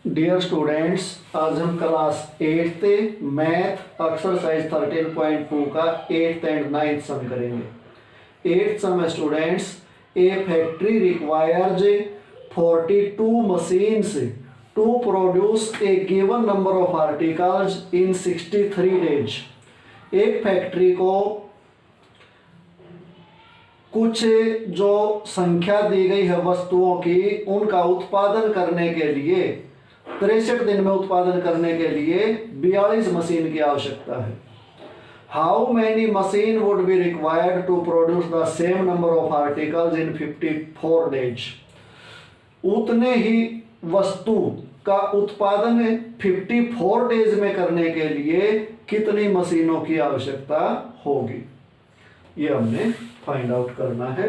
Dear students, आज हम class 8th math exercise 13.2 का 8th एंड 9th सम करेंगे। 8th सम है students, a factory requires 42 machines to produce a given number of articles in 63 days. एक फैक्ट्री को कुछ जो संख्या दी गई है वस्तुओं की, उनका उत्पादन करने के लिए 63 दिन में उत्पादन करने के लिए 42 मशीन की आवश्यकता है। How many machine would be required to produce the same number of articles in 54 days. उतने ही वस्तु का उत्पादन 54 डेज में करने के लिए कितनी मशीनों की आवश्यकता होगी, ये हमने फाइंड आउट करना है।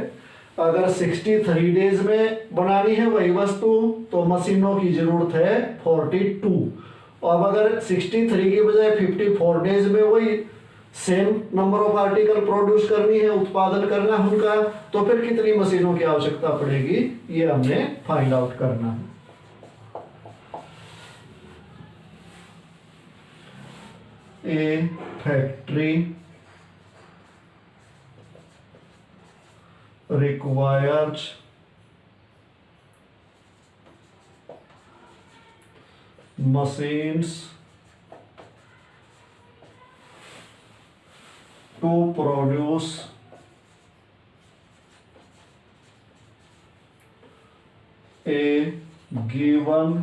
अगर 63 डेज में बनानी है वही वस्तु तो मशीनों की जरूरत है 42। और अगर 63 के बजाय 54 डेज में वही same number of article produce करनी है, उत्पादन करना है उनका, तो फिर कितनी मशीनों की आवश्यकता पड़ेगी, ये हमने फाइंड आउट करना है। ए factory requires machines to produce a given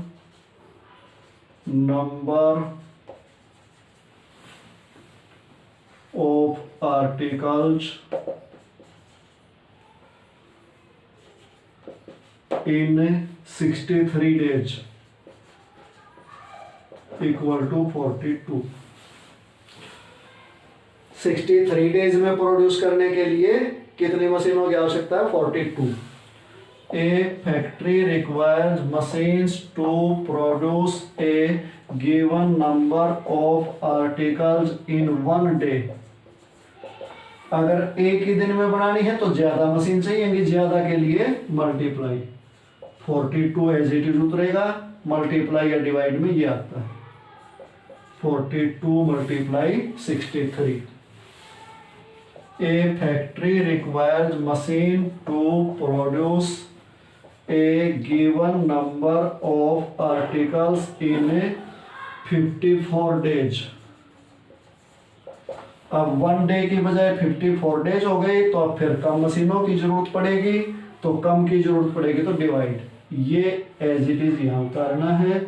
number of articles in 63 days equal to 42। 63 days में प्रोड्यूस करने के लिए कितनी मशीनों की आवश्यकता है, 42। A factory requires machines to produce a given number of articles in 1 day. अगर एक ही दिन में बनानी है तो ज्यादा मशीन चाहिए, ज्यादा के लिए मल्टीप्लाई 42 एज इट इज उतरेगा, मल्टीप्लाई या डिवाइड में ये आता है 42 multiply 63। A factory requires machine to produce a given number of articles in 54 days. अब 1 डे की बजाय 54 डेज हो गए, तो अब फिर कम मशीनों की जरूरत पड़ेगी, तो कम की जरूरत पड़ेगी तो डिवाइड, ये एज इट इज यहाँ उतारना है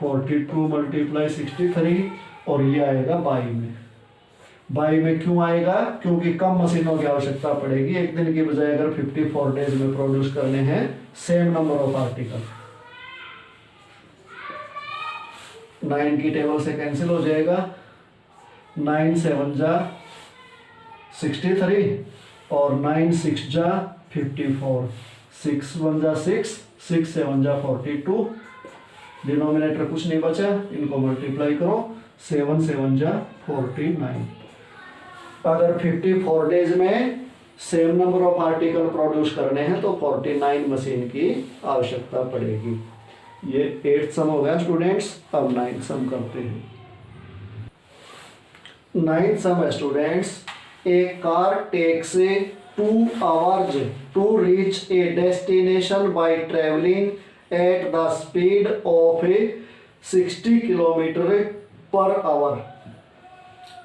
42 मल्टीप्लाई 63 और ये आएगा बाई में। बाई में क्यों आएगा, क्योंकि कम मशीनों की आवश्यकता पड़ेगी। एक दिन की बजाय अगर 54 डेज में प्रोड्यूस करने हैं सेम नंबर ऑफ आर्टिकल, 9 की टेबल से कैंसिल हो जाएगा, 9 7 जा 63 और 9 6 जा 54, 6 1 जा 6, 6 7 जा 42। डिनोमिनेटर कुछ नहीं बचा, इनको मल्टीप्लाई करो, 7 7 जा 49। अगर 54 डेज में same number of article produce करने हैं तो 49 मशीन की आवश्यकता पड़ेगी। ये 8th सम हो गया स्टूडेंट्स। अब 9th सम करते हैं। 9th सम है students, a car takes 2 hours to reach a destination by traveling at the speed of 60 km/h।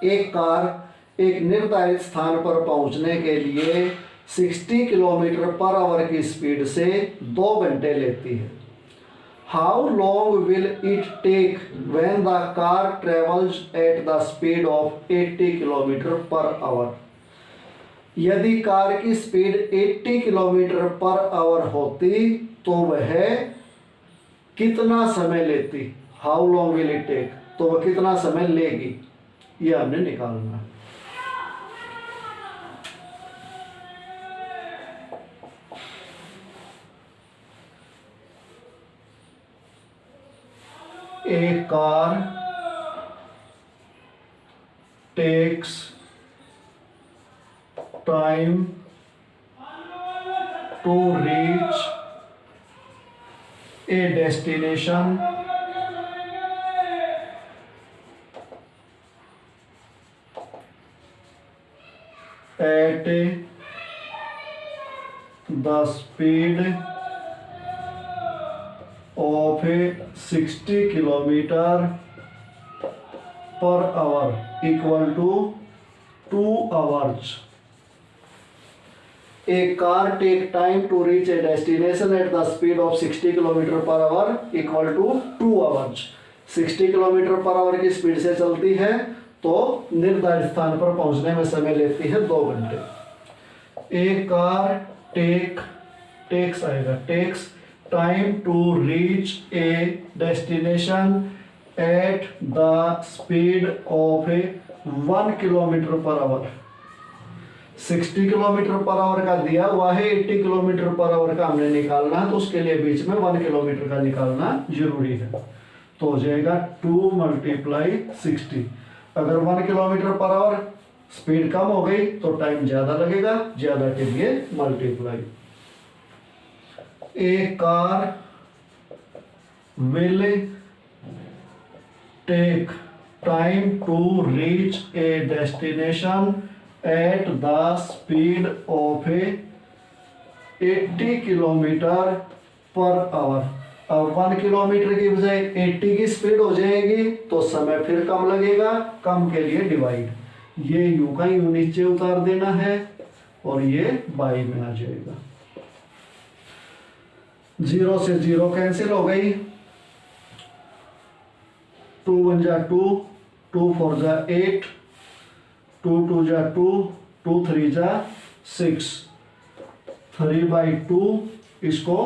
एक कार एक निर्धारित स्थान पर पहुंचने के लिए 60 km/h की स्पीड से 2 घंटे लेती है। How long will it take when the car travels at the speed of 80 km/h। यदि कार की स्पीड 80 km/h होती तो वह कितना समय लेती, how long will it take, तो वह कितना समय लेगी, यह हमने निकालना है। A car takes time to reach A destination at the speed of 60 kilometer per hour equal to 2 hours. A car take time to reach a destination at the speed of 60 kilometer per hour equal to 2 hours. 60 kilometre per our की speed से चलती है तो निर्धारित स्थान पर पहुंचने में समय लेती है 2 घंटे. A car takes time to reach a destination at the speed of 1 kilometre per hour. 60 kilometre per hour का दिया हुआ है, 80 किलोमीटर पर आवर का हमने निकालना है, तो उसके लिए बीच में 1 किलोमीटर का निकालना जरूरी है. तो हो जाएगा 2 × 60. अगर 1 किलोमीटर पर आवर स्पीड कम हो गई तो टाइम ज्यादा लगेगा, ज्यादा के लिए multiply. A car will take time to reach a destination at the speed of 80 kilometre per hour. अब 1 किलोमीटर की बजाय 80 की स्पीड हो जाएगी तो समय फिर कम लगेगा, कम के लिए डिवाइड. ये यू का यू नीचे उतार देना है और ये बाई में आ जाएगा. 0 से 0 कैंसिल हो गई. 2 × 1 = 2, 2 × 4 = 8, 2 × 2 = 2, 2 × 3 = 6. 3/2 इसको,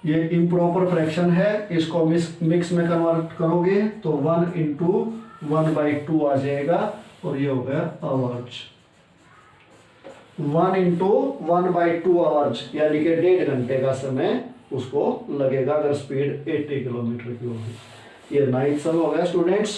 ये इम्प्रॉपर फ्रैक्शन है, इसको मिक्स में कन्वर्ट करोगे तो 1 × 1/2 आ जाएगा और ये हो गया आवर्स. 1 × 1/2 आवर्स यानी कि 1.5 घंटे का समय उसको लगेगा अगर स्पीड 80 किलोमीटर की होगी. ये 9th सम हो गया स्टूडेंट्स.